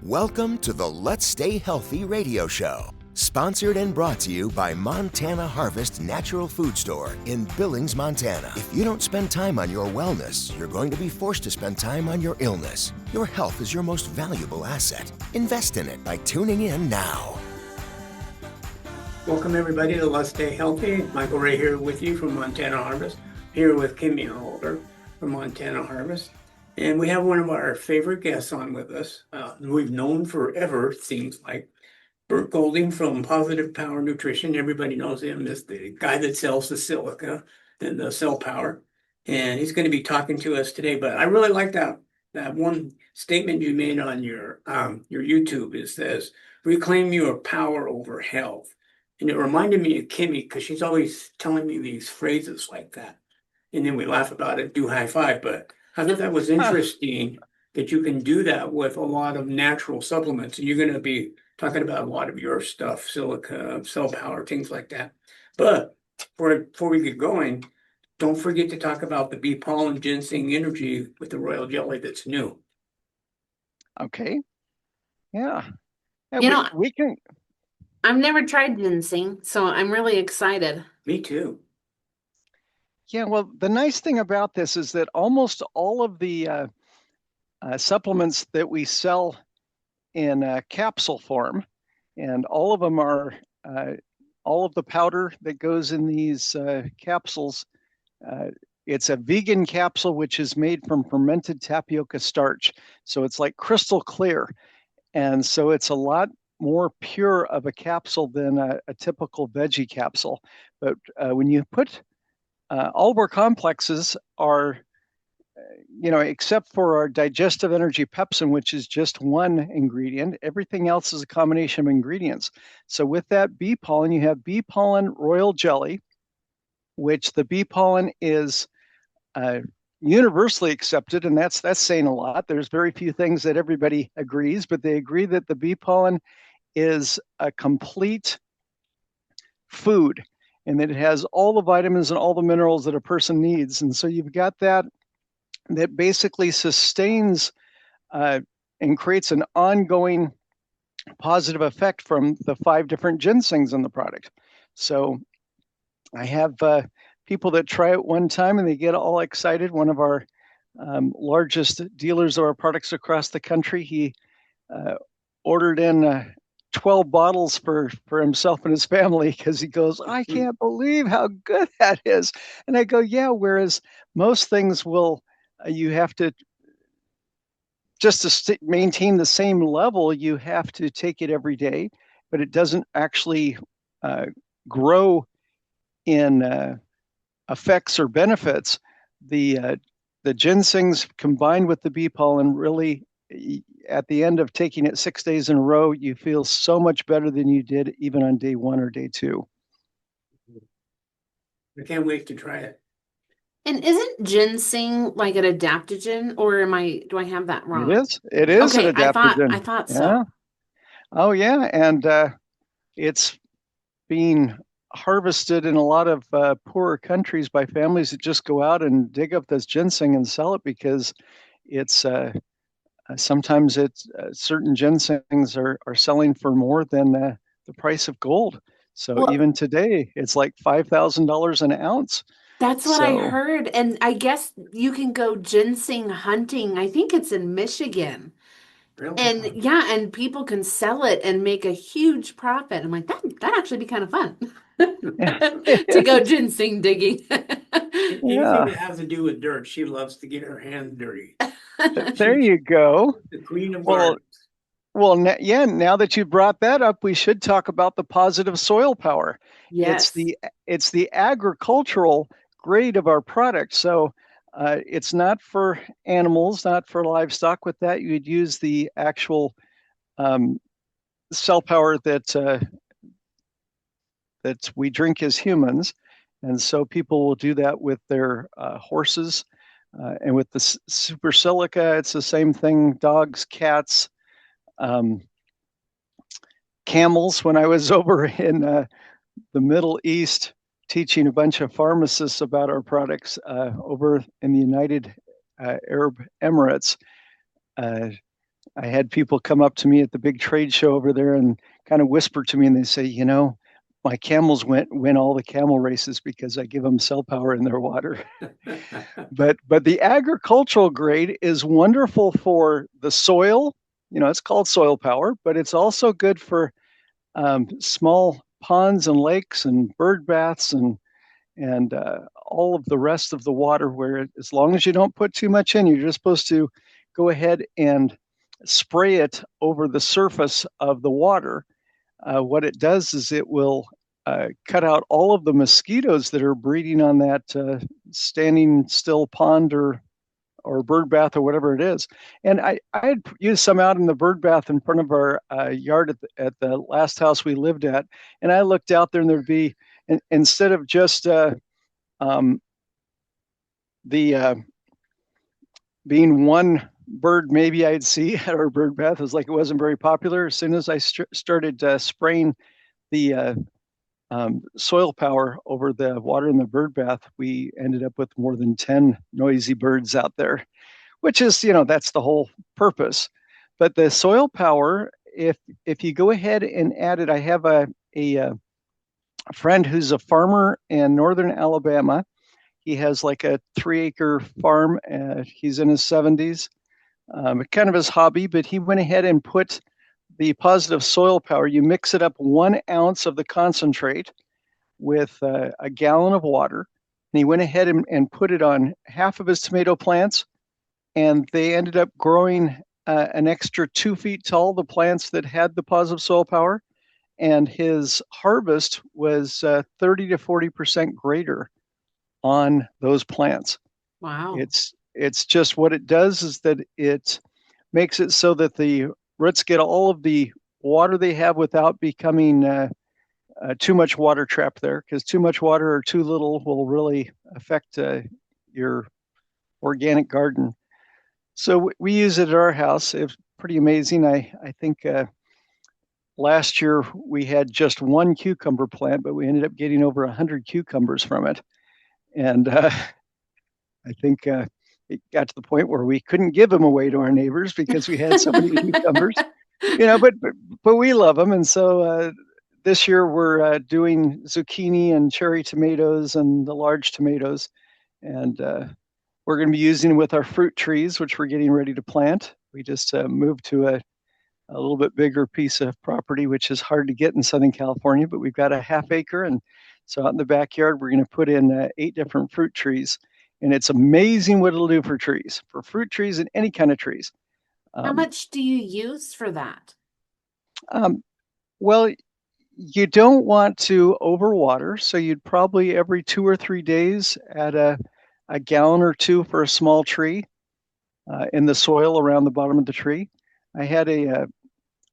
Welcome to the Let's Stay Healthy radio show, sponsored and brought to you by Montana Harvest Natural Food Store in Billings, Montana. If you don't spend time on your wellness, you're going to be forced to spend time on your illness. Your health is your most valuable asset. Invest in it by tuning in now. Welcome everybody to Let's Stay Healthy. Michael Ray here with you from Montana Harvest, here with Kimmy Holder from Montana Harvest. And we have one of our favorite guests on with us. We've known forever, seems like, Burt Goulding from Positive Power Nutrition. Everybody knows him as the guy that sells the silica and the cell power. And he's going to be talking to us today. But I really like that one statement you made on your YouTube. It says, reclaim your power over health. And it reminded me of Kimmy because she's always telling me these phrases like that. And then we laugh about it, do high five. But I thought that was interesting that you can do that with a lot of natural supplements. And you're going to be talking about a lot of your stuff, silica, cell power, things like that. But before we get going, don't forget to talk about the bee pollen ginseng energy with the royal jelly that's new. Okay. Yeah. We can. I've never tried ginseng, so I'm really excited. Me too. Yeah, well, the nice thing about this is that almost all of the supplements that we sell in capsule form, and all of them are, all of the powder that goes in these capsules, it's a vegan capsule, which is made from fermented tapioca starch. So it's like crystal clear. And so it's a lot more pure of a capsule than a typical veggie capsule. But when you put all of our complexes are, except for our digestive energy pepsin, which is just one ingredient, everything else is a combination of ingredients. So with that bee pollen, you have bee pollen royal jelly, which the bee pollen is universally accepted, and that's saying a lot. There's very few things that everybody agrees, but they agree that the bee pollen is a complete food, and that it has all the vitamins and all the minerals that a person needs. And so you've got that basically sustains and creates an ongoing positive effect from the 5 different ginsengs in the product. So I have people that try it one time and they get all excited. One of our largest dealers of our products across the country, he ordered in 12 bottles for himself and his family because he goes, I can't believe how good that is. And I go, yeah, whereas most things will, you have to, just to maintain the same level, you have to take it every day, but it doesn't actually grow in effects or benefits. The ginsengs combined with the bee pollen really, at the end of taking it 6 days in a row, you feel so much better than you did even on day 1 or day 2. I can't wait to try it. And isn't ginseng like an adaptogen, or do I have that wrong? It is okay, an adaptogen. I thought yeah. so. Oh yeah, and it's being harvested in a lot of poorer countries by families that just go out and dig up this ginseng and sell it because it's sometimes it's certain ginsengs are selling for more than the price of gold. So even today, it's like $5,000 an ounce. That's what I heard. And I guess you can go ginseng hunting. I think it's in Michigan. Really? And and people can sell it and make a huge profit. I'm like, that'd actually be kind of fun to go ginseng digging. Anything that has to do with dirt, she loves to get her hands dirty. There you go. The queen of gardens. Well, now that you brought that up, we should talk about the positive soil power. Yes. It's the agricultural grade of our product. So it's not for animals, not for livestock. With that, you'd use the actual cell power that we drink as humans. And so people will do that with their horses. And with the super silica, it's the same thing. Dogs, cats, camels. When I was over in the Middle East teaching a bunch of pharmacists about our products over in the United Arab Emirates, I had people come up to me at the big trade show over there and kind of whisper to me, and they say, my camels win all the camel races because I give them cell power in their water. But the agricultural grade is wonderful for the soil. It's called soil power, but it's also good for small ponds and lakes and bird baths and all of the rest of the water, where as long as you don't put too much in, you're just supposed to go ahead and spray it over the surface of the water. What it does is it will cut out all of the mosquitoes that are breeding on that standing still pond or bird bath or whatever it is. And I had used some out in the bird bath in front of our yard at the last house we lived at. And I looked out there and there'd be, instead of just being one bird maybe I'd see at our bird bath, is like it wasn't very popular. As soon as I started spraying the soil power over the water in the bird bath, we ended up with more than 10 noisy birds out there, which is, that's the whole purpose. But the soil power, if you go ahead and add it, I have a friend who's a farmer in northern Alabama. He has like a 3-acre farm. He's in his 70s, kind of his hobby, but he went ahead and put the positive soil power. You mix it up 1 ounce of the concentrate with a gallon of water. And he went ahead and put it on half of his tomato plants. And they ended up growing an extra 2 feet tall, the plants that had the positive soil power. And his harvest was 30 to 40% greater on those plants. Wow. It's just, what it does is that it makes it so that the roots get all of the water they have without becoming too much water trapped there, because too much water or too little will really affect your organic garden. So we use it at our house. It's pretty amazing. I think last year we had just 1 cucumber plant, but we ended up getting over 100 cucumbers from it. And I think it got to the point where we couldn't give them away to our neighbors because we had so many cucumbers, but we love them. And so this year we're doing zucchini and cherry tomatoes and the large tomatoes. And we're going to be using with our fruit trees, which we're getting ready to plant. We just moved to a little bit bigger piece of property, which is hard to get in Southern California, but we've got a 1/2 acre. And so out in the backyard, we're going to put in 8 different fruit trees. And it's amazing what it'll do for trees, for fruit trees and any kind of trees. How much do you use for that? Well, you don't want to overwater. So you'd probably every 2 or 3 days add a gallon or 2 for a small tree in the soil around the bottom of the tree. I had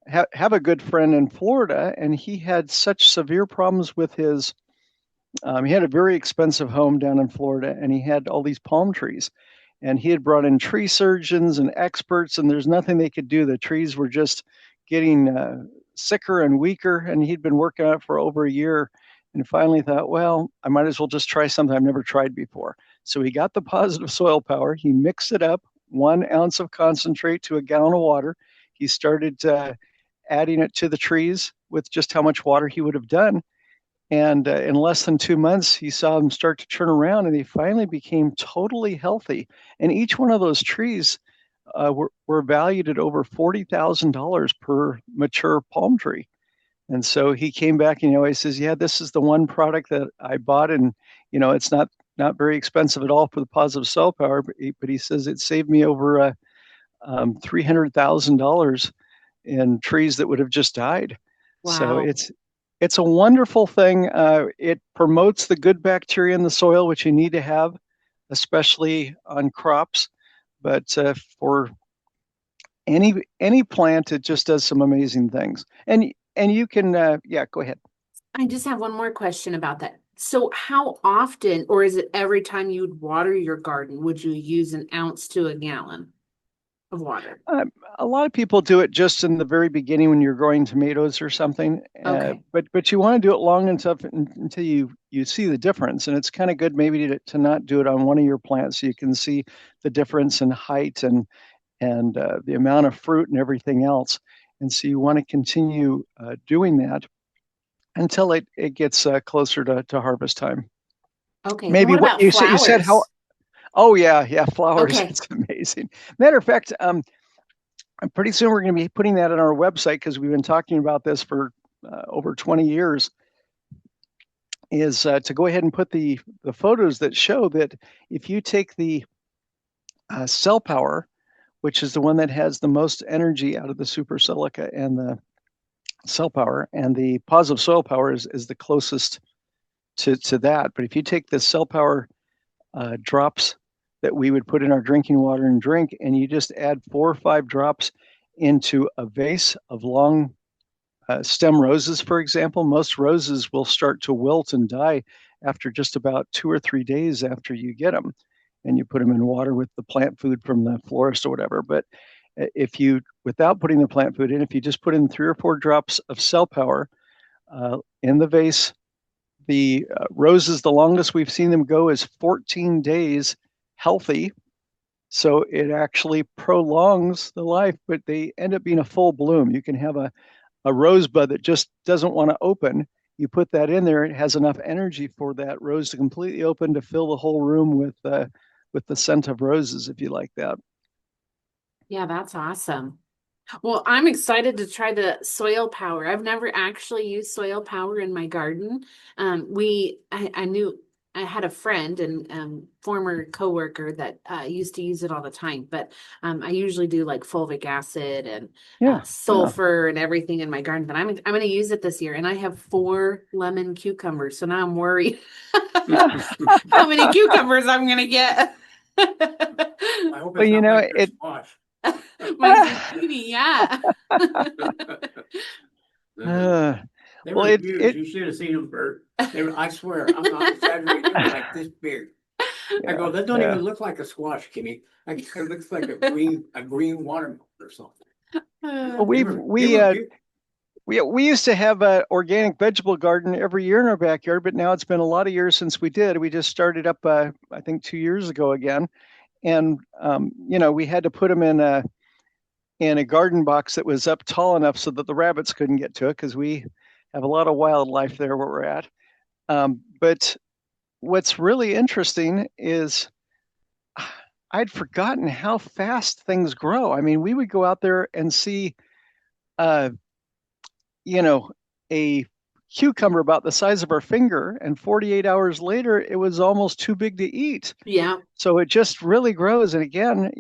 have a good friend in Florida, and he had such severe problems with his he had a very expensive home down in Florida, and he had all these palm trees. And he had brought in tree surgeons and experts, and there's nothing they could do. The trees were just getting sicker and weaker, and he'd been working on it for over a year. And finally thought, well, I might as well just try something I've never tried before. So he got the positive soil power. He mixed it up, 1 ounce of concentrate to a gallon of water. He started adding it to the trees with just how much water he would have done. And in less than 2 months, he saw them start to turn around, and they finally became totally healthy. And each one of those trees were valued at over $40,000 per mature palm tree. And so he came back and he says, yeah, this is the one product that I bought, and it's not very expensive at all for the positive soil power, but he says it saved me over $300,000 in trees that would have just died. Wow. So it's a wonderful thing. It promotes the good bacteria in the soil, which you need to have, especially on crops. But for any plant, it just does some amazing things. And you can, go ahead. I just have one more question about that. So how often, or is it every time you'd water your garden, would you use 1 ounce to a gallon of water? A lot of people do it just in the very beginning when you're growing tomatoes or something. Okay. But you want to do it long enough until you see the difference. And it's kind of good maybe to not do it on one of your plants so you can see the difference in height and and the amount of fruit and everything else. And so you want to continue doing that until it gets closer to harvest time. Okay. And Maybe what what about you said how. flowers? Oh yeah, flowers. Okay. It's amazing. Matter of fact, pretty soon we're going to be putting that on our website because we've been talking about this for over 20 years. Is to go ahead and put the photos that show that if you take the cell power, which is the one that has the most energy out of the super silica and the cell power, and the positive soil power is the closest to that. But if you take the cell power drops that we would put in our drinking water and drink, and you just add 4 or 5 drops into a vase of long stem roses, for example, most roses will start to wilt and die after just about 2 or 3 days after you get them, and you put them in water with the plant food from the florist or whatever. But if you, without putting the plant food in, if you just put in 3 or 4 drops of cell power in the vase, the roses, the longest we've seen them go is 14 days healthy. So it actually prolongs the life, but they end up being a full bloom. You can have a rosebud that just doesn't want to open. You put that in there, it has enough energy for that rose to completely open to fill the whole room with the scent of roses, if you like that. Yeah, that's awesome. Well, I'm excited to try the soil power. I've never actually used soil power in my garden. I knew I had a friend and former coworker that used to use it all the time, but I usually do like fulvic acid and Yeah. sulfur and everything in my garden. But I'm going to use it this year, and I have 4 lemon cucumbers, so now I'm worried how many cucumbers I'm going to get. I hope Well, it's you not know, like your it. squash. My zucchini, yeah. Uh, They well, were huge. You should have seen them, Bert. I swear, I'm not exaggerating. They were like this big. I go, that don't yeah. even look like a squash, Kimmy. It looks like a green watermelon or something. Well, They were big. we used to have an organic vegetable garden every year in our backyard, but now it's been a lot of years since we did. We just started up, I think, 2 years ago again, and we had to put them in a garden box that was up tall enough so that the rabbits couldn't get to it because we have a lot of wildlife there where we're at. But what's really interesting is I'd forgotten how fast things grow. I mean, we would go out there and see, uh, a cucumber about the size of our finger, and 48 hours later, it was almost too big to eat. Yeah. So it just really grows. And again,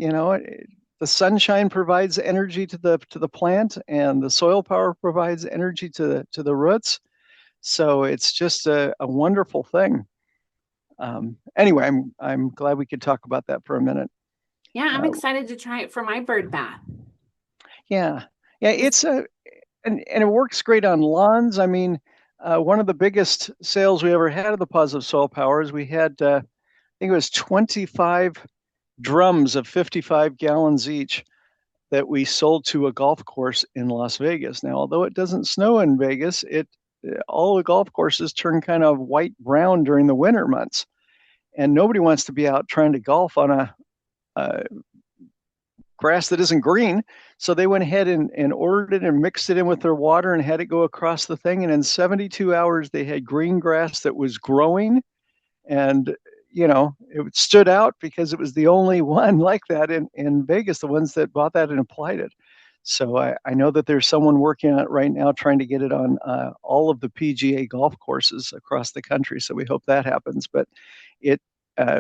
the sunshine provides energy to the plant, and the soil power provides energy to the roots. So it's just a wonderful thing. Anyway, I'm glad we could talk about that for a minute. Yeah, I'm Uh, excited to try it for my bird bath. yeah, it's and it works great on lawns. I mean, one of the biggest sales we ever had of the positive soil power is we had, I think it was 25 drums of 55 gallons each that we sold to a golf course in Las Vegas. Now, although it doesn't snow in Vegas, all the golf courses turn kind of white brown during the winter months, and nobody wants to be out trying to golf on a grass that isn't green. So they went ahead and ordered it and mixed it in with their water and had it go across the thing. And in 72 hours, they had green grass that was growing. And, it stood out because it was the only one like that in Vegas, the ones that bought that and applied it. So I know that there's someone working on it right now trying to get it on all of the PGA golf courses across the country. So we hope that happens. But it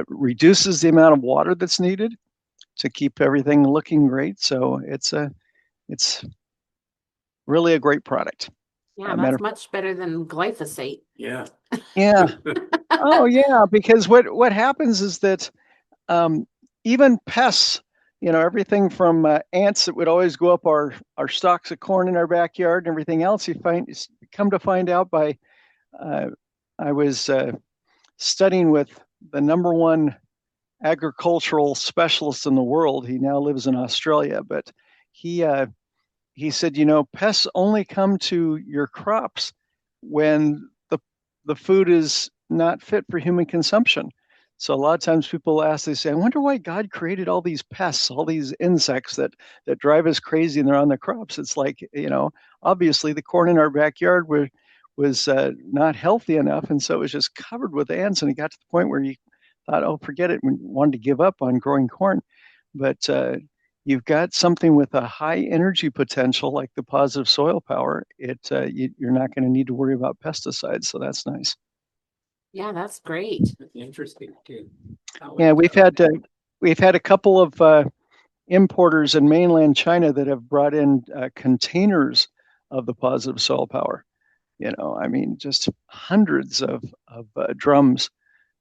reduces the amount of water that's needed to keep everything looking great. So it's really a great product. Yeah, that's much better than glyphosate. Yeah. Yeah. Oh yeah, because what happens is that even pests, everything from ants that would always go up our stalks of corn in our backyard and everything else, you come to find out by I was studying with the number one agricultural specialist in the world. He now lives in Australia, but he said, pests only come to your crops when the food is not fit for human consumption. So a lot of times people ask, they say, I wonder why God created all these pests, all these insects that drive us crazy and they're on the crops. It's like, obviously the corn in our backyard was not healthy enough. And so it was just covered with ants. And it got to the point where you thought, oh, forget it, and wanted to give up on growing corn. But you've got something with a high energy potential like the positive soil power. You're not going to need to worry about pesticides. So that's nice. Yeah, that's great. Interesting too. Yeah, we've had a couple of importers in mainland China that have brought in containers of the positive soil power. I mean, just hundreds of drums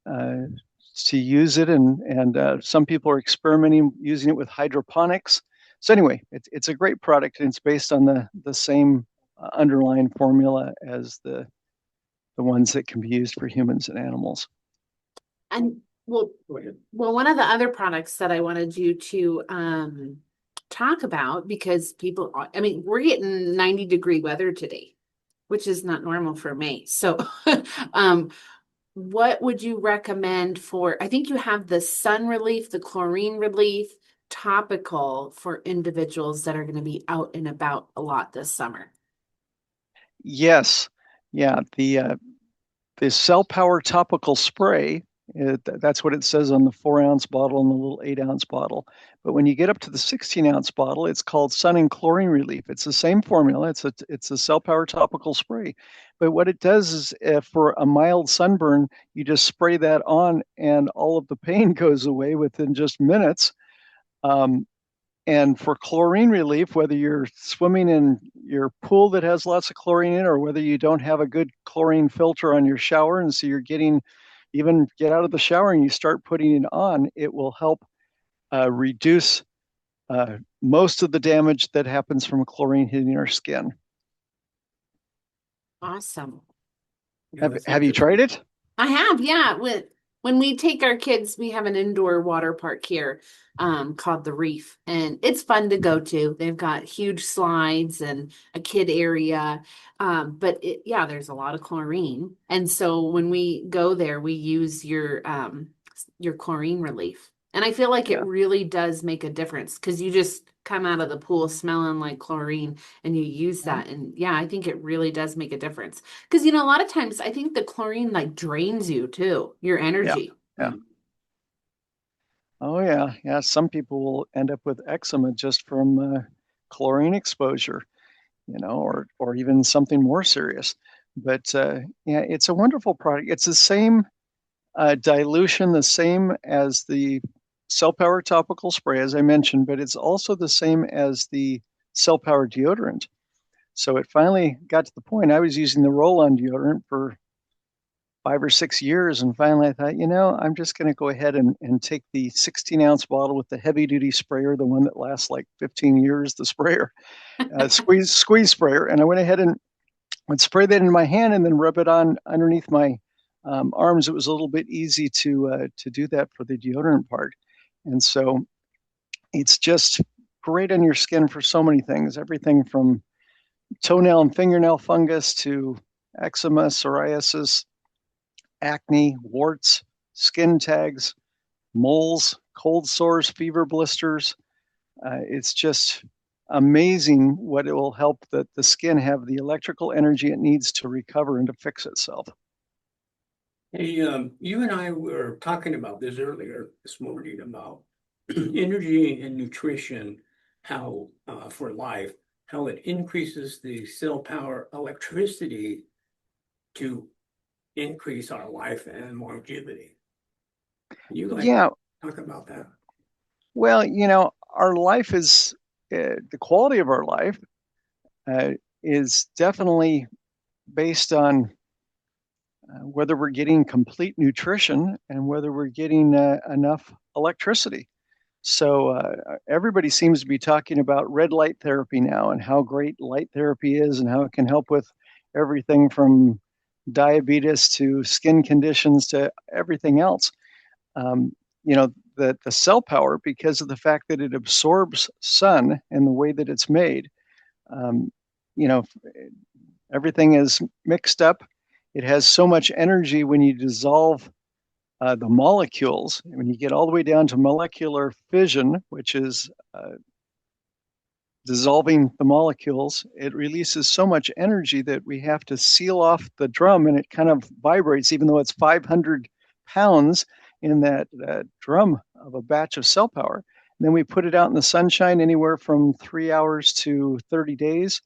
uh, to use it, and some people are experimenting using it with hydroponics. So anyway, it's a great product, and it's based on the same underlying formula as the ones that can be used for humans and animals. And well, one of the other products that I wanted you to talk about, because people, I mean, we're getting 90-degree weather today, which is not normal for May. So, what would you recommend for, I think you have the sun relief, the chlorine relief topical for individuals that are going to be out and about a lot this summer. Yes, yeah, the cell power topical spray. That's what it says on the 4-ounce bottle and the little 8-ounce bottle. But when you get up to the 16-ounce bottle, it's called Sun and Chlorine Relief. It's the same formula. It's a cell power topical spray. But what it does is, for a mild sunburn, you just spray that on, and all of the pain goes away within just minutes. And for chlorine relief, whether you're swimming in your pool that has lots of chlorine in, or whether you don't have a good chlorine filter on your shower, and so even get out of the shower and you start putting it on, it will help reduce most of the damage that happens from chlorine hitting our skin. Awesome. Yeah, Have you tried it? I have, yeah. When we take our kids, we have an indoor water park here called the Reef, and it's fun to go to. They've got huge slides and a kid area, but yeah, there's a lot of chlorine, and so when we go there, we use your chlorine relief, and I feel like it really does make a difference because you just come out of the pool smelling like chlorine and you use that, and yeah, I think it really does make a difference. Because, a lot of times I think the chlorine like drains you too, your energy. Yeah. Oh, yeah. Yeah. Some people will end up with eczema just from chlorine exposure, or even something more serious. But yeah, it's a wonderful product. It's the same dilution, the same as the cell power topical spray, as I mentioned, but it's also the same as the cell power deodorant. So it finally got to the point. I was using the roll-on deodorant for 5 or 6 years, and finally I thought, I'm just going to go ahead and take the 16-ounce bottle with the heavy-duty sprayer, the one that lasts like 15 years, the sprayer, squeeze sprayer, and I went ahead and would spray that in my hand and then rub it on underneath my arms. It was a little bit easy to do that for the deodorant part, and so it's just great on your skin for so many things, everything from toenail and fingernail fungus to eczema, psoriasis, acne, warts, skin tags, moles, cold sores, fever blisters. It's just amazing what it will help the skin have the electrical energy it needs to recover and to fix itself. Hey, you and I were talking about this earlier this morning about energy and nutrition, how for life, how it increases the cell power electricity to increase our life and longevity. You talk about that? Well, our life is the quality of our life is definitely based on whether we're getting complete nutrition and whether we're getting enough electricity. So everybody seems to be talking about red light therapy now and how great light therapy is and how it can help with everything from diabetes to skin conditions to everything else. The cell power, because of the fact that it absorbs sun and the way that it's made, everything is mixed up. It has so much energy when you dissolve the molecules. When you get all the way down to molecular fission, which is dissolving the molecules, it releases so much energy that we have to seal off the drum, and it kind of vibrates, even though it's 500 pounds in that drum of a batch of cell power. And then we put it out in the sunshine anywhere from 3 hours to 30 days,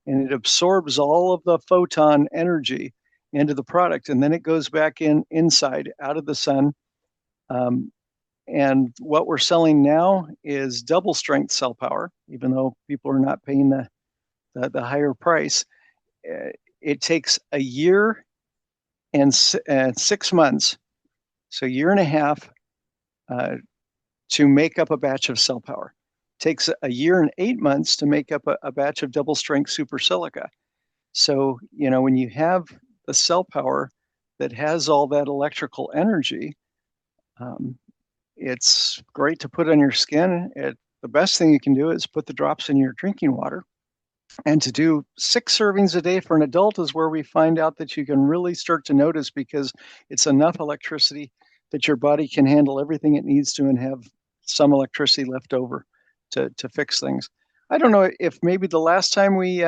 and it absorbs all of the photon energy into the product, and then it goes back inside out of the sun. And what we're selling now is double strength cell power, even though people are not paying the higher price. It takes a year and 6 months, so a year and a half, to make up a batch of cell power. It takes a year and 8 months to make up a batch of double strength super silica. So, when you have the cell power that has all that electrical energy, it's great to put on your skin. The best thing you can do is put the drops in your drinking water. And to do 6 servings a day for an adult is where we find out that you can really start to notice, because it's enough electricity that your body can handle everything it needs to and have some electricity left over to fix things. I don't know if maybe the last time we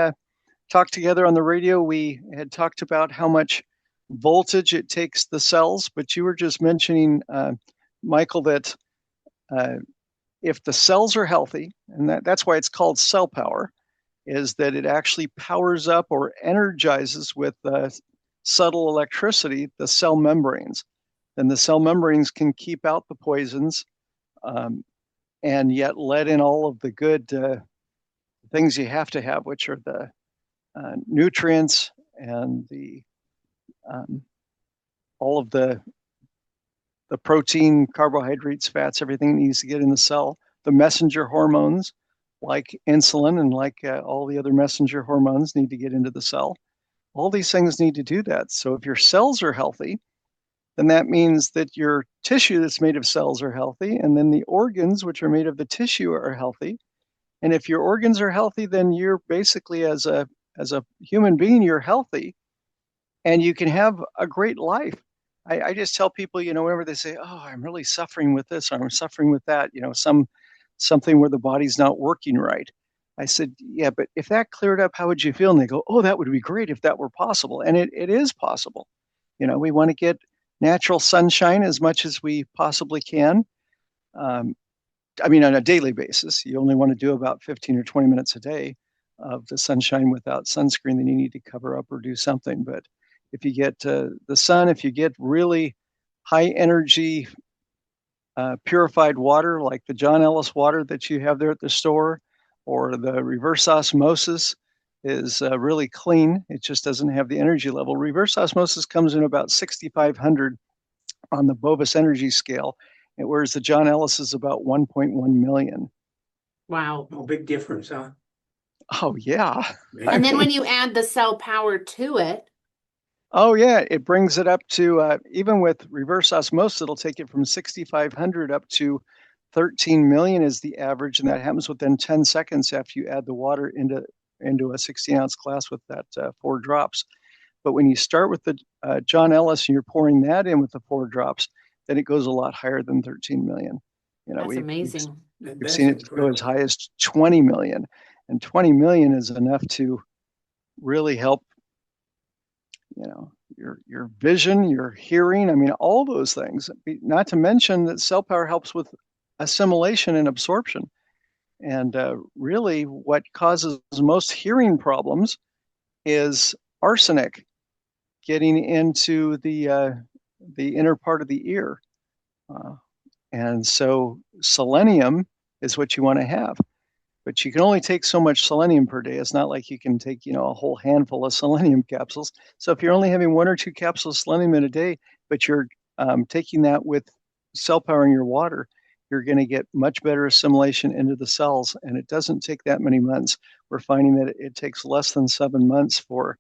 talked together on the radio, we had talked about how much voltage it takes the cells, but you were just mentioning, Michael, that if the cells are healthy, and that's why it's called cell power, is that it actually powers up or energizes with subtle electricity the cell membranes. And the cell membranes can keep out the poisons, and yet let in all of the good things you have to have, which are the nutrients and all of the protein, carbohydrates, fats, everything needs to get in the cell. The messenger hormones, like insulin and like all the other messenger hormones, need to get into the cell. All these things need to do that. So if your cells are healthy, then that means that your tissue that's made of cells are healthy, and then the organs, which are made of the tissue, are healthy. And if your organs are healthy, then you're basically, as a human being, you're healthy, and you can have a great life. I just tell people, whenever they say, "Oh, I'm really suffering with this, or I'm suffering with that," something where the body's not working right. I said, "Yeah, but if that cleared up, how would you feel?" And they go, "Oh, that would be great if that were possible." And it is possible. We want to get natural sunshine as much as we possibly can. On a daily basis. You only want to do about 15 or 20 minutes a day of the sunshine without sunscreen. Then you need to cover up or do something. But if you get the sun, if you get really high energy purified water, like the John Ellis water that you have there at the store, or the reverse osmosis is really clean. It just doesn't have the energy level. Reverse osmosis comes in about 6,500 on the Bovis energy scale, whereas the John Ellis is about 1.1 million. Wow. No big difference, huh? Oh, yeah. And then when you add the cell power to it. Oh, yeah. It brings it up to, even with reverse osmosis, it'll take it from 6,500 up to 13 million is the average. And that happens within 10 seconds after you add the water into a 16-ounce glass with that 4 drops. But when you start with the John Ellis and you're pouring that in with the 4 drops, then it goes a lot higher than 13 million. That's amazing. We've seen it go as high as 20 million. And 20 million is enough to really help, your vision, your hearing. All those things. Not to mention that cell power helps with assimilation and absorption. And really what causes most hearing problems is arsenic getting into the inner part of the ear. And so selenium is what you want to have. But you can only take so much selenium per day. It's not like you can take, a whole handful of selenium capsules. So if you're only having 1 or 2 capsules of selenium in a day, but you're taking that with cell power in your water, you're going to get much better assimilation into the cells. And it doesn't take that many months. We're finding that it takes less than 7 months for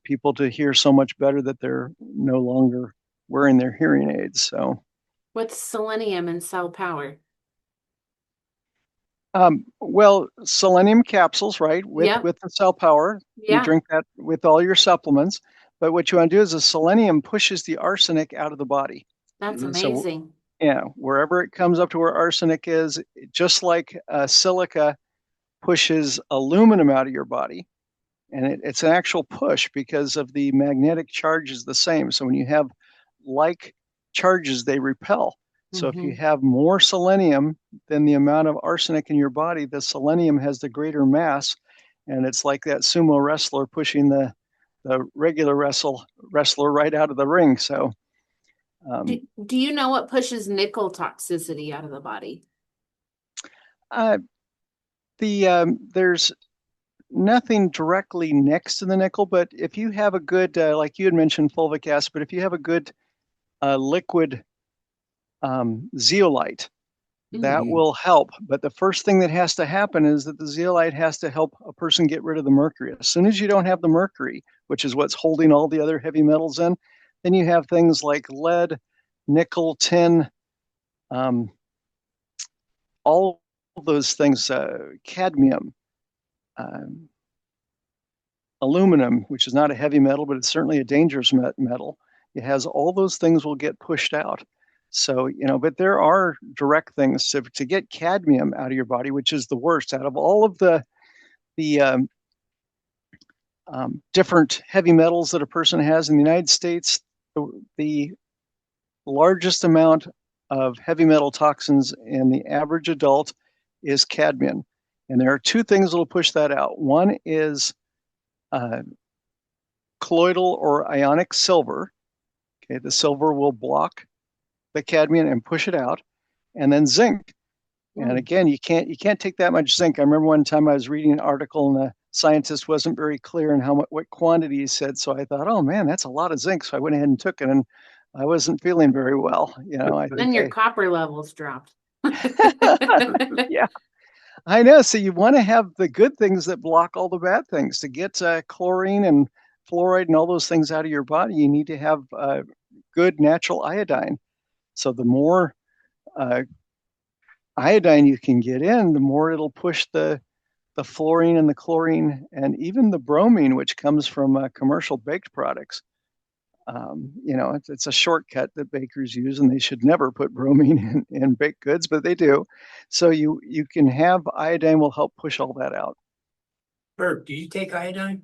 people to hear so much better that they're no longer wearing their hearing aids. So, what's selenium and cell power? Well, selenium capsules, right? With the cell power, you drink that with all your supplements. But what you want to do is the selenium pushes the arsenic out of the body. That's So, amazing. yeah, wherever it comes up to where arsenic is, just like silica pushes aluminum out of your body, and it's an actual push because of the magnetic charge is the same. So when you have like charges, they repel. So if you Mhm. have more selenium than the amount of arsenic in your body, the selenium has the greater mass, and it's like that sumo wrestler pushing the regular wrestler right out of the ring. So Do, um, do you know what pushes nickel toxicity out of the body? uh, there's nothing directly next to the nickel, but if you have a good, like you had mentioned, fulvic acid, but if you have a good liquid zeolite, that Mhm. will help. But the first thing that has to happen is that the zeolite has to help a person get rid of the mercury. As soon as you don't have the mercury, which is what's holding all the other heavy metals in, then you have things like lead, nickel, tin, um, all those things, cadmium, um, aluminum, which is not a heavy metal, but it's certainly a dangerous metal. It has all those things will get pushed out. So, but there are direct things to get cadmium out of your body, which is the worst out of all of the different heavy metals that a person has in the United States. The largest amount of heavy metal toxins in the average adult is cadmium. And there are two things that will push that out. One is uh, colloidal or ionic silver. Okay, the silver will block the cadmium and push it out, and then zinc. And Mm. again, you can't take that much zinc. I remember one time I was reading an article and the scientist wasn't very clear in what quantity he said. So I thought, oh man, that's a lot of zinc. So I went ahead and took it, and I wasn't feeling very well. I think Then your copper levels dropped. yeah, I know. So you want to have the good things that block all the bad things. To get chlorine and fluoride and all those things out of your body, you need to have good natural iodine. So the more uh, iodine you can get in, the more it'll push the fluorine and the chlorine and even the bromine, which comes from commercial baked products. It's a shortcut that bakers use, and they should never put bromine in baked goods, but they do. So you can have iodine will help push all that out. Bert, do you take iodine?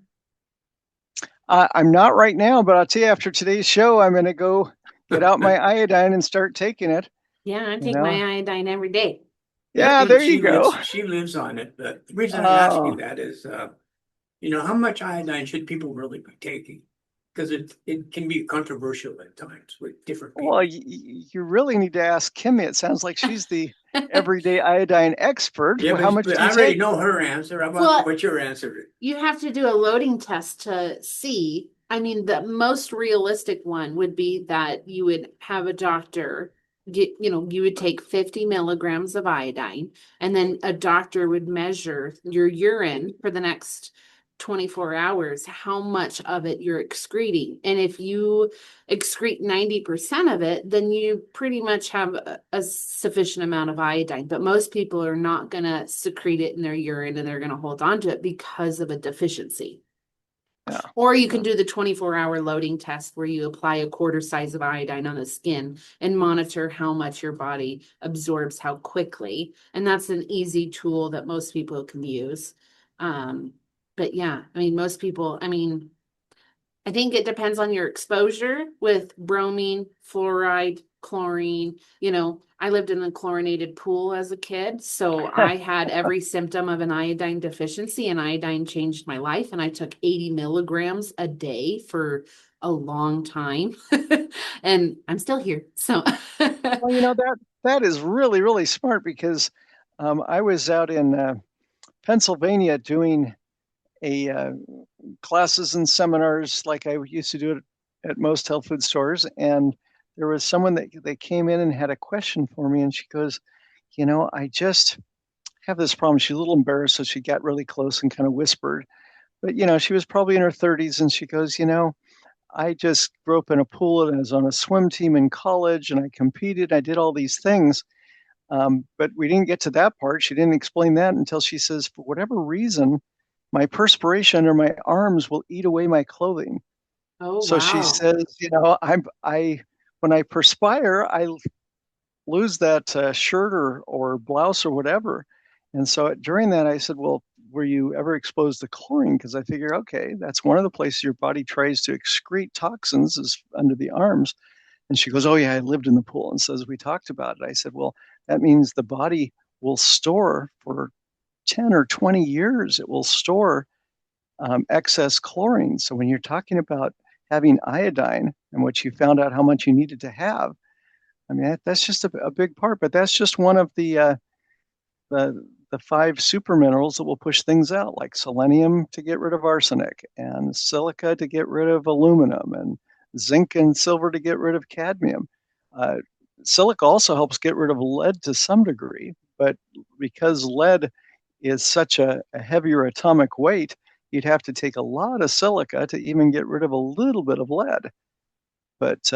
I'm not right now, but I'll tell you after today's show, I'm going to go get out my iodine and start taking it. Yeah, I You take know, my iodine every day. Yeah, yeah, there you go. she lives on it. But the reason I ask you Oh, that is, how much iodine should people really be taking? Because it can be controversial at times with different well, people. you really need to ask Kimmy. It sounds like she's the everyday iodine expert. Yeah, Well, how much but do you I already take? know her answer. How about Well, what your answer is? you have to do a loading test to see. I mean, the most realistic one would be that you would have a doctor get, you would take 50 milligrams of iodine, and then a doctor would measure your urine for the next 24 hours, how much of it you're excreting. And if you excrete 90% of it, then you pretty much have a sufficient amount of iodine. But most people are not going to secrete it in their urine, and they're going to hold on to it because of a deficiency. Yeah. Or you can do the 24-hour loading test where you apply a quarter size of iodine on the skin and monitor how much your body absorbs, how quickly. And that's an easy tool that most people can use. But yeah, I mean, most people, I think it depends on your exposure with bromine, fluoride, chlorine. I lived in a chlorinated pool as a kid, so I had every symptom of an iodine deficiency, and iodine changed my life. And I took 80 milligrams a day for a long time, and I'm still here. So, Well, that is really, really smart because I was out in Pennsylvania doing a classes and seminars like I used to do it at most health food stores, and there was someone that came in and had a question for me, and she goes, I just have this problem. She's a little embarrassed, so she got really close and kind of whispered, but she was probably in her 30s, and she goes, I just grew up in a pool and I was on a swim team in college and I competed. I did all these things. But we didn't get to that part. She didn't explain that until she says, for whatever reason, my perspiration or my arms will eat away my clothing. oh, So she wow. says, I when I perspire, I lose that shirt or blouse or whatever. And so during that, I said, well, were you ever exposed to chlorine? Because I figure, okay, that's one of the places your body tries to excrete toxins is under the arms. And she goes, oh, yeah, I lived in the pool. And so as we talked about it, I said, well, that means the body will store for 10 or 20 years, it will store excess chlorine. So when you're talking about having iodine and what you found out how much you needed to have, I mean, that's just a big part, but that's just one of the five super minerals that will push things out, like selenium to get rid of arsenic, and silica to get rid of aluminum, and zinc and silver to get rid of cadmium. Uh, Silica also helps get rid of lead to some degree, but because lead is such a heavier atomic weight, you'd have to take a lot of silica to even get rid of a little bit of lead. But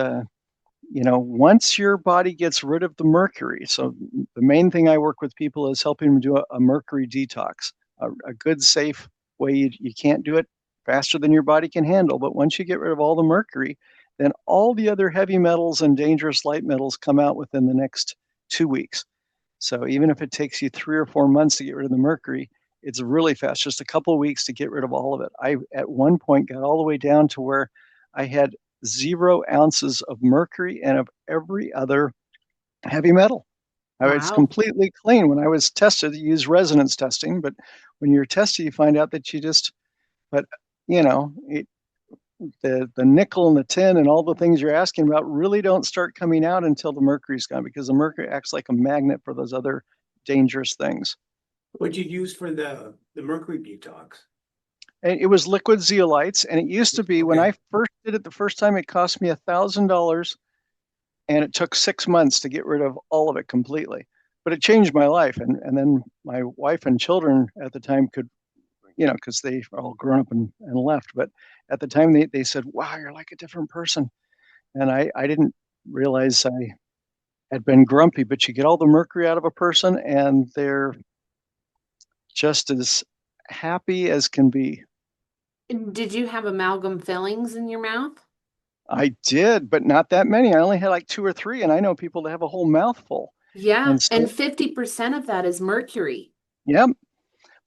once your body gets rid of the mercury, so the main thing I work with people is helping them do a mercury detox, a good, safe way. You can't do it faster than your body can handle, but once you get rid of all the mercury, then all the other heavy metals and dangerous light metals come out within the next 2 weeks. So even if it takes you 3 or 4 months to get rid of the mercury, it's really fast, just a couple of weeks to get rid of all of it. I, at one point, got all the way down to where I had 0 ounces of mercury and of every other heavy metal. It's Wow. completely clean. When I was tested, you use resonance testing, but when you're tested, you find out that but you know, it, the nickel and the tin and all the things you're asking about really don't start coming out until the mercury's gone, because the mercury acts like a magnet for those other dangerous things. What'd you use for the mercury detox? And it was liquid zeolites, and it used to be when Okay. I first did it the first time, it cost me $1,000, and it took 6 months to get rid of all of it completely. But it changed my life, and then my wife and children at the time could, because they are all grown up and left. But at the time, they said, "Wow, you're like a different person," and I didn't realize I had been grumpy. But you get all the mercury out of a person, and they're just as happy as can be. Did you have amalgam fillings in your mouth? I did, but not that many. I only had like two or three, and I know people that have a whole mouthful. Yeah, And and so, 50% of that is mercury. yeah,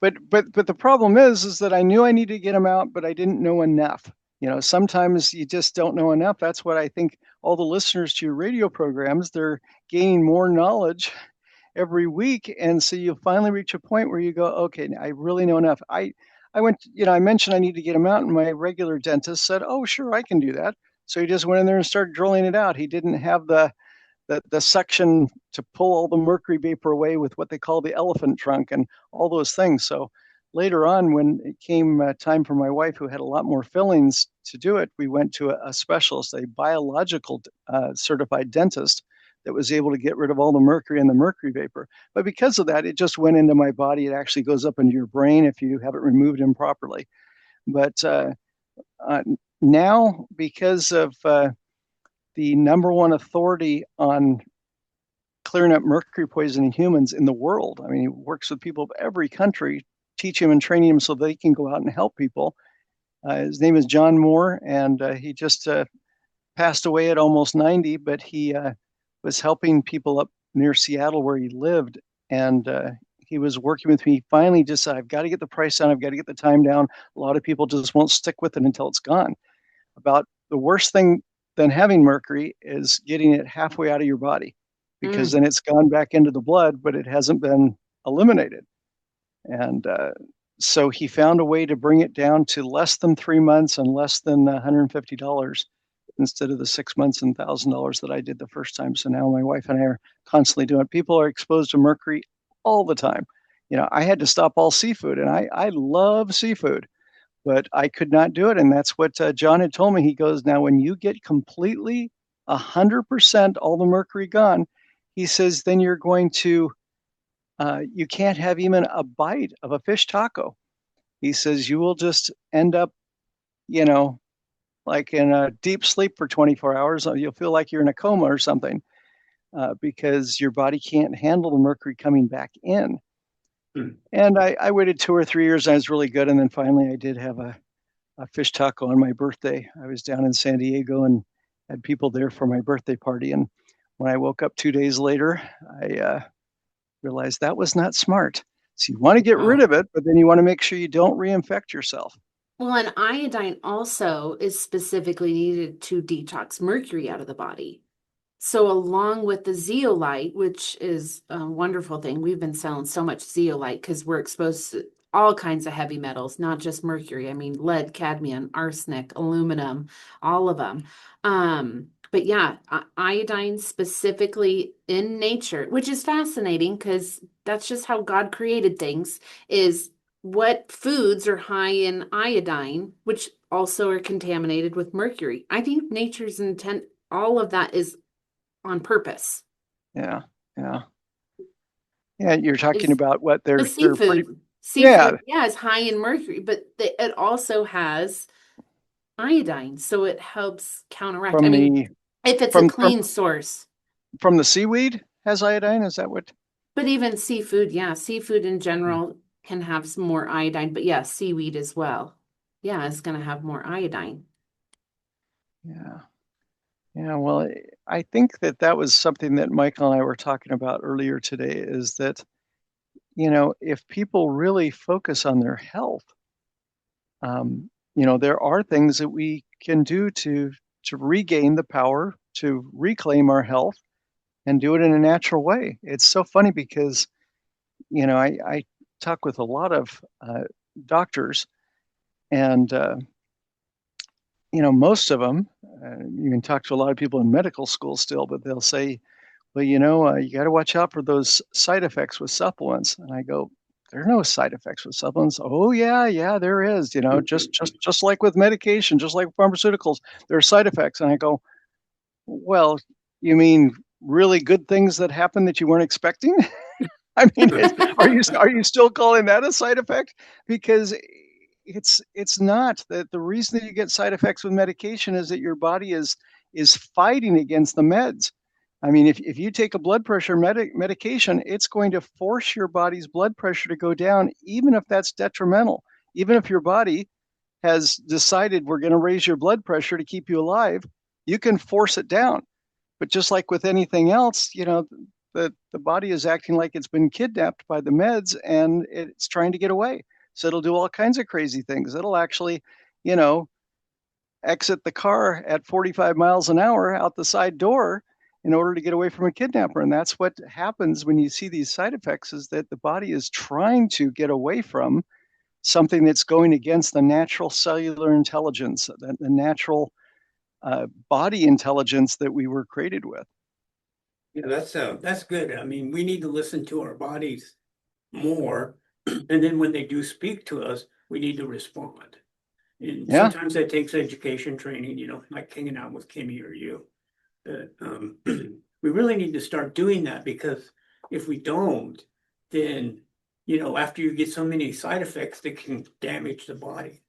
but the problem is that I knew I needed to get them out, but I didn't know enough. Sometimes you just don't know enough. That's what I think all the listeners to your radio programs, they're gaining more knowledge every week, and so you finally reach a point where you go, okay, I really know enough. I went, I mentioned I need to get them out, and my regular dentist said, oh, sure, I can do that. So he just went in there and started drilling it out. He didn't have the suction to pull all the mercury vapor away with what they call the elephant trunk and all those things. So later on, when it came time for my wife, who had a lot more fillings, to do it, we went to a specialist, a biological certified dentist that was able to get rid of all the mercury and the mercury vapor. But because of that, it just went into my body. It actually goes up into your brain if you have it removed improperly. But uh, now, because of the number one authority on clearing up mercury poisoning humans in the world. I mean, he works with people of every country, teach him and training him so they can go out and help people. His name is John Moore, and he just passed away at almost 90, but he was helping people up near Seattle where he lived. And he was working with me. Finally, just said, I've got to get the price down. I've got to get the time down. A lot of people just won't stick with it until it's gone. About the worst thing than having mercury is getting it halfway out of your body, because Mm. then it's gone back into the blood, but it hasn't been eliminated. And so he found a way to bring it down to less than 3 months and less than $150 instead of the 6 months and $1,000 that I did the first time. So now my wife and I are constantly doing it. People are exposed to mercury all the time. I had to stop all seafood, and I love seafood, but I could not do it. And that's what John had told me. He goes, now, when you get completely 100% all the mercury gone, he says, then you're going to, you can't have even a bite of a fish taco. He says, you will just end up, you know, like in a deep sleep for 24 hours. You'll feel like you're in a coma or something, because your body can't handle the mercury coming back in. Hmm. And I waited 2 or 3 years, and I was really good. And then finally I did have a fish taco on my birthday. I was down in San Diego, and had people there for my birthday party. And when I woke up 2 days later, I realized that was not smart. So you want to get rid of it, but then you want to make sure you don't reinfect yourself. Well, and iodine also is specifically needed to detox mercury out of the body. So along with the zeolite, which is a wonderful thing, we've been selling so much zeolite because we're exposed to all kinds of heavy metals, not just mercury. I mean, lead, cadmium, arsenic, aluminum, all of them. But yeah, iodine specifically in nature, which is fascinating because that's just how God created things, is what foods are high in iodine, which also are contaminated with mercury. I think nature's intent, all of that is on purpose. Yeah, yeah. Yeah, you're talking It's about what the they're pretty. seafood. Yeah, Seafood, yeah, is high in mercury, but it also has iodine, so it helps counteract. I from mean, the if it's a from clean source. from the seaweed has iodine. Is that what? But even seafood, yeah, seafood in general can have some more iodine, but yeah, seaweed as well. Yeah, it's going to have more iodine. Yeah, yeah. Well, I think that was something that Michael and I were talking about earlier today. Is that if people really focus on their health, there are things that we can do to regain the power to reclaim our health and do it in a natural way. It's so funny because I talk with a lot of doctors, and most of them, you can talk to a lot of people in medical school still, but they'll say, well, you got to watch out for those side effects with supplements. And I go, there are no side effects with supplements. Oh yeah, there is. Just like with medication, just like pharmaceuticals, there are side effects. And I go, well, you mean really good things that happen that you weren't expecting? I mean, are you still calling that a side effect? Because it's not. That the reason that you get side effects with medication is that your body is fighting against the meds. I mean, if you take a blood pressure medication, it's going to force your body's blood pressure to go down, even if that's detrimental. Even if your body has decided we're going to raise your blood pressure to keep you alive, you can force it down. But just like with anything else, the body is acting like it's been kidnapped by the meds and it's trying to get away. So it'll do all kinds of crazy things. It'll actually, exit the car at 45 miles an hour out the side door in order to get away from a kidnapper. And that's what happens when you see these side effects, is that the body is trying to get away from something that's going against the natural cellular intelligence, the natural body intelligence that we were created with. Yeah, that's good. I mean, we need to listen to our bodies more, and then when they do speak to us, we need to respond. And Yeah. sometimes that takes education training, like hanging out with Kimmy or you. But we really need to start doing that, because if we don't, then after you get so many side effects that can damage the body.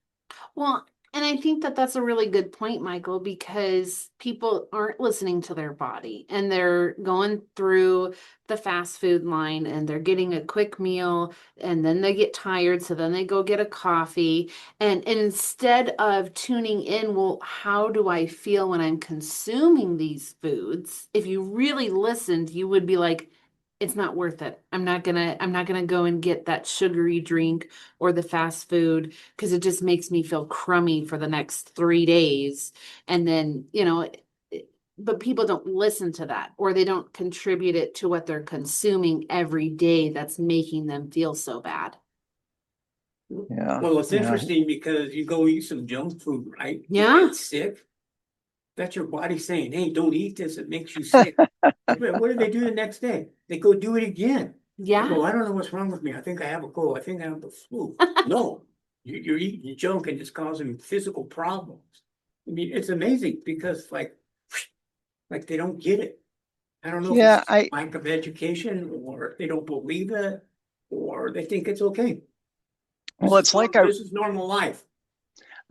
Well, and I think that that's a really good point, Michael, because people aren't listening to their body and they're going through the fast food line and they're getting a quick meal and then they get tired. So then they go get a coffee. And instead of tuning in, well, how do I feel when I'm consuming these foods? If you really listened, you would be like, it's not worth it. I'm not gonna go and get that sugary drink or the fast food because it just makes me feel crummy for the next 3 days. And then, but people don't listen to that, or they don't contribute it to what they're consuming every day that's making them feel so bad. Yeah. Well, it's Yeah. interesting because you go eat some junk food, right? You Yeah. get sick. That's your body saying, hey, don't eat this, it makes you sick. But what do they do the next day? They go do it again. Yeah. Well, I don't know what's wrong with me. I think I have a cold. I think I have the flu. No, you're eating junk and it's causing physical problems. I mean, it's amazing because like they don't get it. I don't know if Yeah, it's lack of education, or they don't believe it, or they think it's okay. well, it's This is normal life.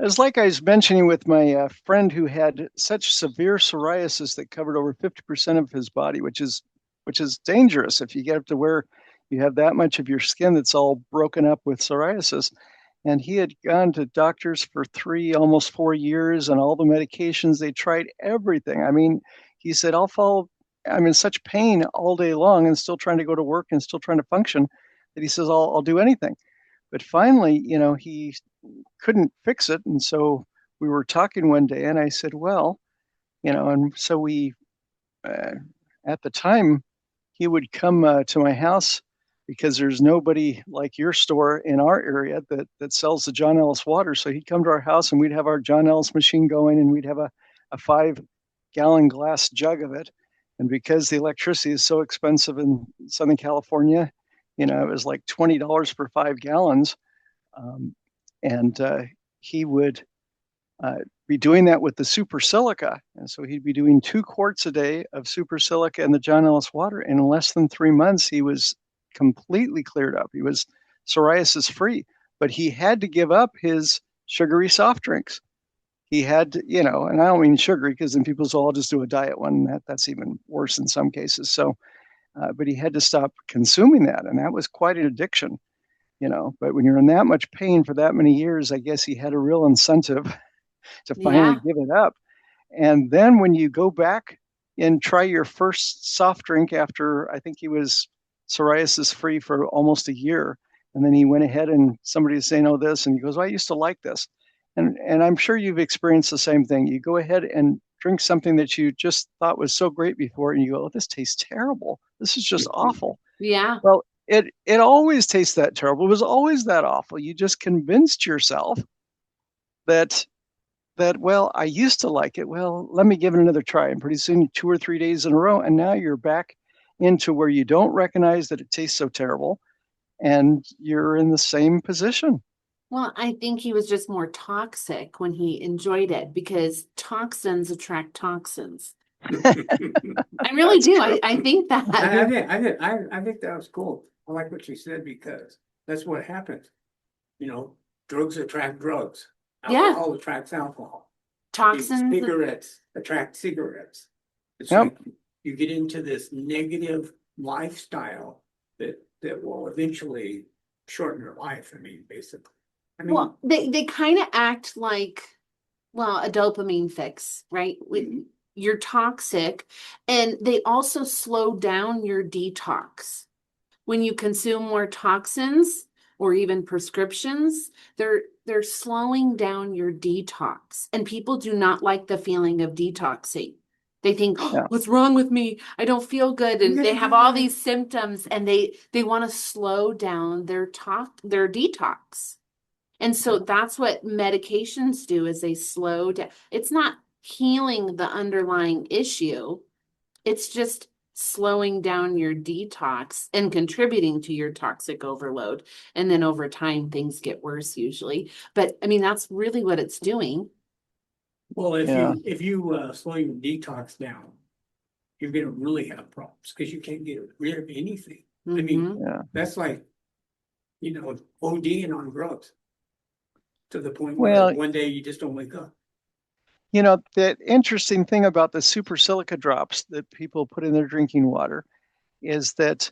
I was mentioning with my friend who had such severe psoriasis that covered over 50% of his body, which is dangerous if you get up to where you have that much of your skin that's all broken up with psoriasis. And he had gone to doctors for almost 4 years, and all the medications. They tried everything. I mean, he said, I'm in such pain all day long and still trying to go to work and still trying to function that he says, I'll do anything. But finally, he couldn't fix it. And so we were talking one day, and I said, well, and so uh, at the time, he would come to my house because there's nobody like your store in our area that sells the John Ellis water. So he'd come to our house, and we'd have our John Ellis machine going, and we'd have a 5-gallon glass jug of it. And because the electricity is so expensive in Southern California, it was like $20 for 5 gallons. And he would be doing that with the super silica. And so he'd be doing 2 quarts a day of super silica and the John Ellis water. And in less than 3 months, he was completely cleared up. He was psoriasis free, but he had to give up his sugary soft drinks. He had to, and I don't mean sugary because then people say, I'll just do a diet one. That's even worse in some cases. So, but he had to stop consuming that. And that was quite an addiction, but when you're in that much pain for that many years, I guess he had a real incentive to finally give it up. And then when you go back and try your first soft drink after, I think he was psoriasis free for almost a year. And then he went ahead and somebody was saying, oh, this, and he goes, well, I used to like this. And I'm sure you've experienced the same thing. You go ahead and drink something that you just thought was so great before, and you go, oh, this tastes terrible. This is just awful. Yeah. Well, it always tastes that terrible. It was always that awful. You just convinced yourself that, well, I used to like it. Well, let me give it another try. And pretty soon, 2 or 3 days in a row, and now you're back into where you don't recognize that it tastes so terrible, and you're in the same position. Well, I think he was just more toxic when he enjoyed it because toxins attract toxins. I really do. I think that. I think that was cool. I like what you said because that's what happens. Drugs attract drugs. Alcohol attracts alcohol. Toxins. Cigarettes attract cigarettes. It's Yep. like you get into this negative lifestyle that will eventually shorten your life. I mean, basically. Well, they kind of act like, a dopamine fix, right? You're toxic, and they also slow down your detox. When you consume more toxins or even prescriptions, they're slowing down your detox. And people do not like the feeling of detoxing. They think, oh, what's wrong with me? I don't feel good. And they have all these symptoms, and they want to slow down their detox. And so that's what medications do is they slow down. It's not healing the underlying issue. It's just slowing down your detox and contributing to your toxic overload. And then over time, things get worse usually. But I mean, that's really what it's doing. Well, if you slow your detox down, you're going to really have problems because you can't get rid of anything. I mean, that's like, ODing on drugs to the point where one day you just don't wake up. The interesting thing about the super silica drops that people put in their drinking water is that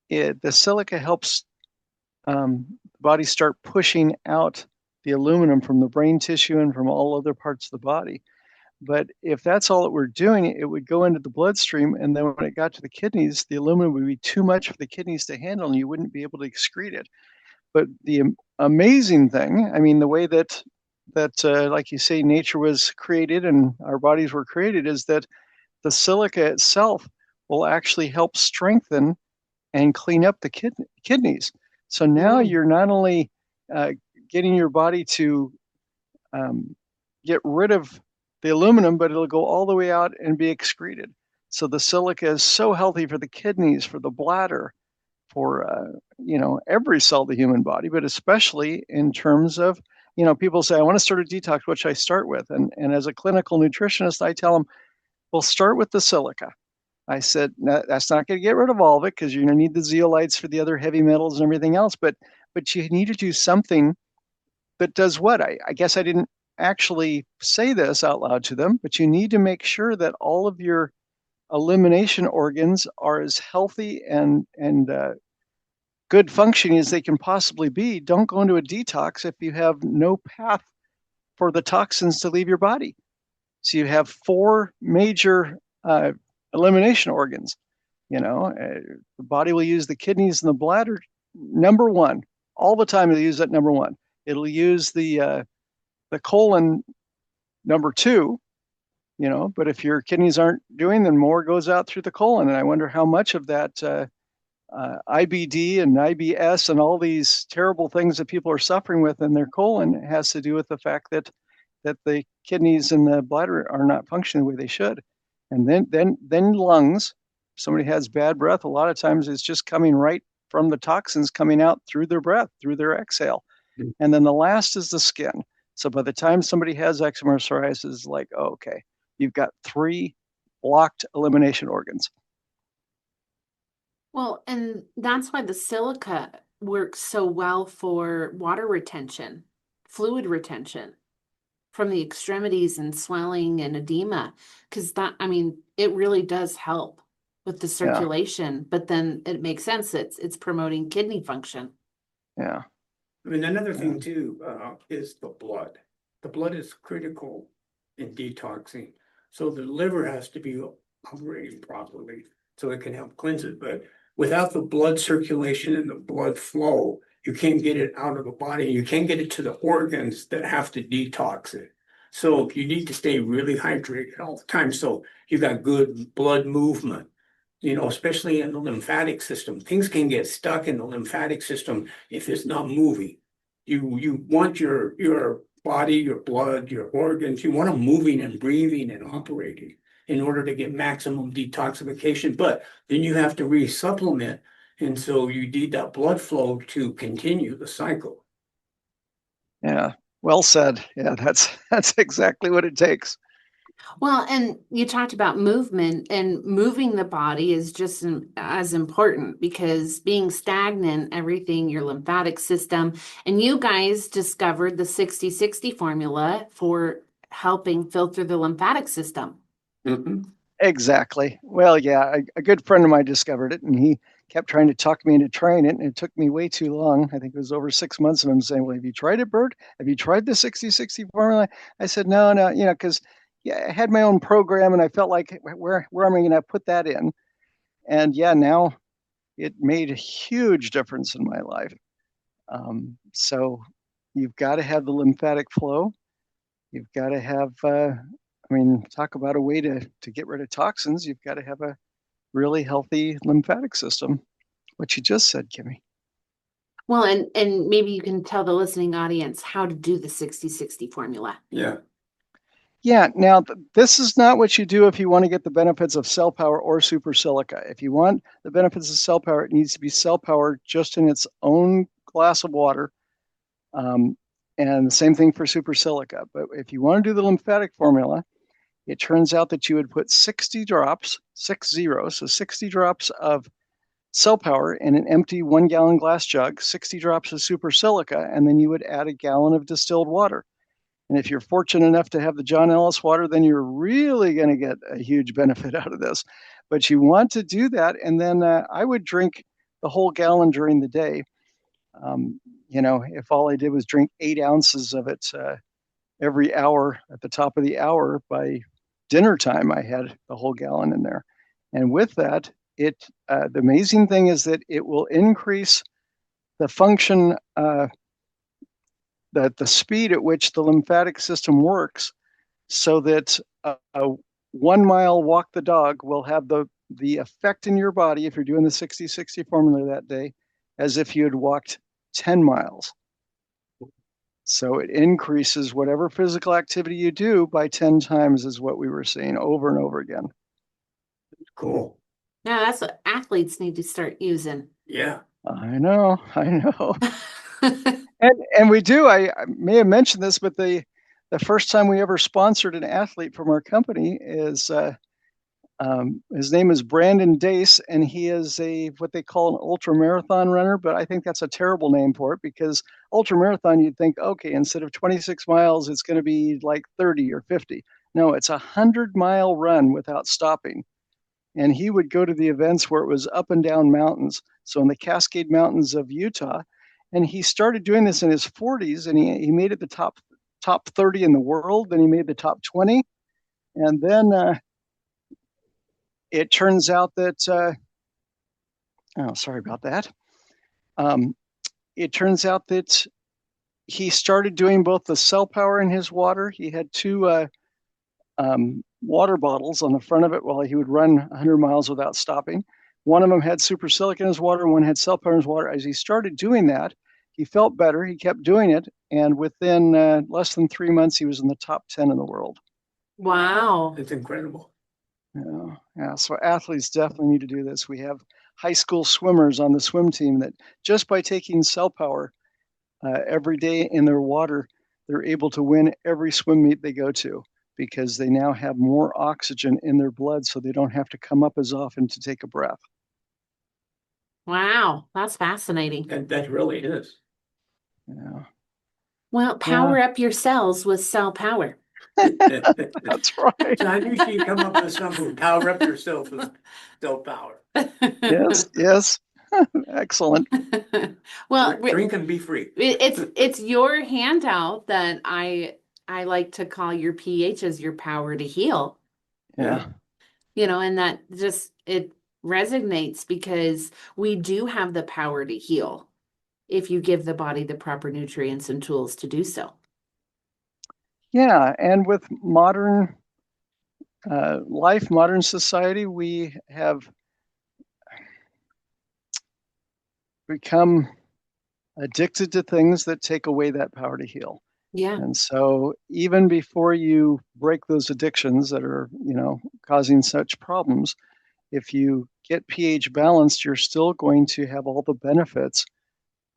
the silica helps the body start pushing out the aluminum from the brain tissue and from all other parts of the body. But if that's all that we're doing, it would go into the bloodstream, and then when it got to the kidneys, the aluminum would be too much for the kidneys to handle, and you wouldn't be able to excrete it. But the amazing thing, I mean, the way that like you say, nature was created and our bodies were created, is that the silica itself will actually help strengthen and clean up the kidneys. So now you're not only getting your body to get rid of the aluminum, but it'll go all the way out and be excreted. So the silica is so healthy for the kidneys, for the bladder, for every cell of the human body, but especially in terms of, people say, I want to start a detox. What should I start with? And as a clinical nutritionist, I tell them, well, start with the silica. I said, that's not going to get rid of all of it because you're going to need the zeolites for the other heavy metals and everything else. But you need to do something that does what? I guess I didn't actually say this out loud to them, but you need to make sure that all of your elimination organs are as healthy and good functioning as they can possibly be, don't go into a detox if you have no path for the toxins to leave your body. So you have four major elimination organs. The body will use the kidneys and the bladder number one all the time. It'll use that number one. It'll use the colon number two. But if your kidneys aren't doing, then more goes out through the colon. And I wonder how much of that IBD and IBS and all these terrible things that people are suffering with in their colon has to do with the fact that the kidneys and the bladder are not functioning the way they should. And then lungs. Somebody has bad breath, a lot of times it's just coming right from the toxins coming out through their breath, through their exhale. And then the last is the skin. So by the time somebody has eczema or psoriasis, it's like, oh, okay, you've got 3 blocked elimination organs. Well, and that's why the silica works so well for water retention, fluid retention from the extremities and swelling and edema, because it really does help with the circulation, but then it makes sense. It's promoting kidney function. Yeah. Another thing too, is the blood. The blood is critical in detoxing. So the liver has to be operating properly so it can help cleanse it. But without the blood circulation and the blood flow, you can't get it out of the body. You can't get it to the organs that have to detox it. So you need to stay really hydrated all the time. So you got good blood movement, especially in the lymphatic system. Things can get stuck in the lymphatic system if it's not moving. You want your body, your blood, your organs, you want them moving and breathing and operating in order to get maximum detoxification. But then you have to re-supplement. And so you need that blood flow to continue the cycle. Yeah, well said. Yeah, that's exactly what it takes. Well, and you talked about movement, and moving the body is just as important, because being stagnant, everything, your lymphatic system, and you guys discovered the 60-60 formula for helping filter the lymphatic system. Mm-hmm. Exactly. Well, yeah, a good friend of mine discovered it, and he kept trying to talk me into trying it, and it took me way too long. I think it was over 6 months of him saying, well, have you tried it, Burt? Have you tried the 60-60 formula? I said, no, because I had my own program, and I felt like, where am I going to put that in? And now it made a huge difference in my life. So you've got to have the lymphatic flow. You've got to have, talk about a way to get rid of toxins. You've got to have a really healthy lymphatic system, what you just said, Kimmy. Well, and maybe you can tell the listening audience how to do the 60-60 formula. Yeah. Yeah, now this is not what you do if you want to get the benefits of cell power or super silica. If you want the benefits of cell power, it needs to be cell power just in its own glass of water. And the same thing for super silica. But if you want to do the lymphatic formula, it turns out that you would put 60 drops, 60, so 60 drops of cell power in an empty 1 gallon glass jug, 60 drops of super silica, and then you would add a gallon of distilled water. And if you're fortunate enough to have the John Ellis water, then you're really going to get a huge benefit out of this. But you want to do that. And then I would drink the whole gallon during the day. If all I did was drink 8 ounces of it every hour at the top of the hour, by dinner time, I had the whole gallon in there. And with that, the amazing thing is that it will increase the function, the speed at which the lymphatic system works, so that a 1 mile walk the dog will have the effect in your body, if you're doing the 60-60 formula that day, as if you had walked 10 miles. So it increases whatever physical activity you do by 10 times, is what we were seeing over and over again. Cool. Now that's what athletes need to start using. Yeah. I know. And we do. I may have mentioned this, but the first time we ever sponsored an athlete from our company is his name is Brandon Dace, and he is what they call an ultra marathon runner. But I think that's a terrible name for it, because ultra marathon, you'd think, okay, instead of 26 miles, it's going to be like 30 or 50. No, it's a 100-mile run without stopping. and he would go to the events where it was up and down mountains. So in the Cascade Mountains of Utah, and he started doing this in his 40s, and he made it the top 30 in the world. Then he made the top 20, and then it turns out that sorry about that. It turns out that he started doing both the cell power in his water. He had two water bottles on the front of it while he would run 100 miles without stopping. One of them had super silica in his water, and one had cell power in his water. As he started doing that, he felt better. He kept doing it, and within less than 3 months, he was in the top 10 in the world. Wow. It's incredible. Yeah. So athletes definitely need to do this. We have high school swimmers on the swim team that just by taking cell power every day in their water, they're able to win every swim meet they go to because they now have more oxygen in their blood, so they don't have to come up as often to take a breath. Wow, that's fascinating. That really is. Yeah. Well, power up your cells with cell power. That's right. So I knew she'd come up with something. Power up yourself with cell power. Yes. Excellent. Well, drink and be free. It's your handout that I like to call your pH as your power to heal. Yeah. And that just it resonates because we do have the power to heal if you give the body the proper nutrients and tools to do so. Yeah, and with modern life, modern society, we have become addicted to things that take away that power to heal. Yeah. And so even before you break those addictions that are, causing such problems, if you get pH balanced, you're still going to have all the benefits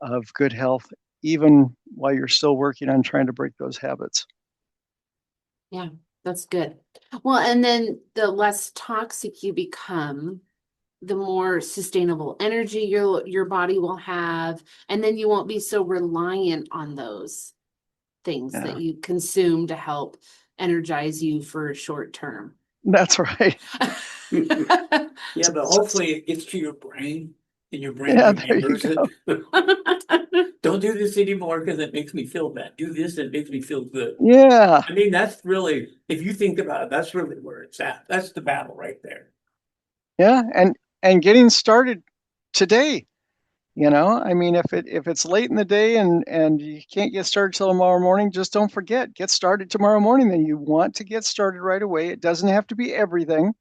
of good health, even while you're still working on trying to break those habits. Yeah, that's good. Well, and then the less toxic you become, the more sustainable energy your body will have, and then you won't be so reliant on those things that you consume to help energize you for short term. That's right. Yeah, but hopefully it gets to your brain and your brain remembers it. Don't do this anymore because it makes me feel bad. Do this, it makes me feel good. Yeah. I mean, that's really, if you think about it, that's really where it's at. That's the battle right there. Yeah, and getting started today. I mean, if it's late in the day and you can't get started till tomorrow morning, just don't forget, get started tomorrow morning. Then you want to get started right away. It doesn't have to be everything.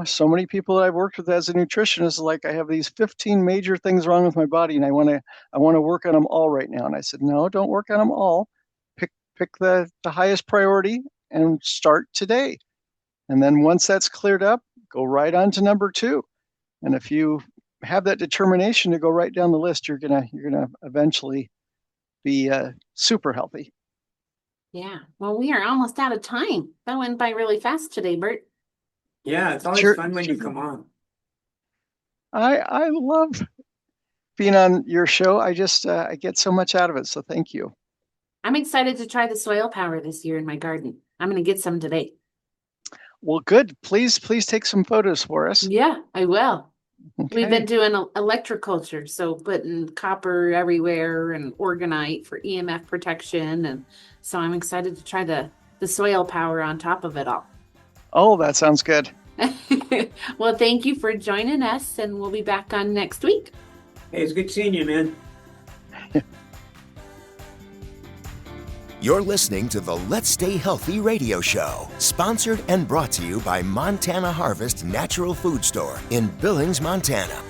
So many people that I've worked with as a nutritionist, like, I have these 15 major things wrong with my body, and I want to work on them all right now. And I said, no, don't work on them all. Pick the highest priority and start today. And then once that's cleared up, go right on to number 2. And if you have that determination to go right down the list, you're gonna eventually be super healthy. Yeah. Well, we are almost out of time. That went by really fast today, Burt. Yeah, it's always fun when you come on. I love being on your show. I just I get so much out of it. So thank you. I'm excited to try the soil power this year in my garden. I'm going to get some today. Well, good. Please take some photos for us. Yeah, I will. Okay. We've been doing electroculture, so putting copper everywhere and orgonite for EMF protection, and so I'm excited to try the soil power on top of it all. Oh, that sounds good. Well, thank you for joining us, and we'll be back on next week. Hey, it's good seeing you, man. You're listening to the Let's Stay Healthy radio show, sponsored and brought to you by Montana Harvest Natural Food Store in Billings, Montana.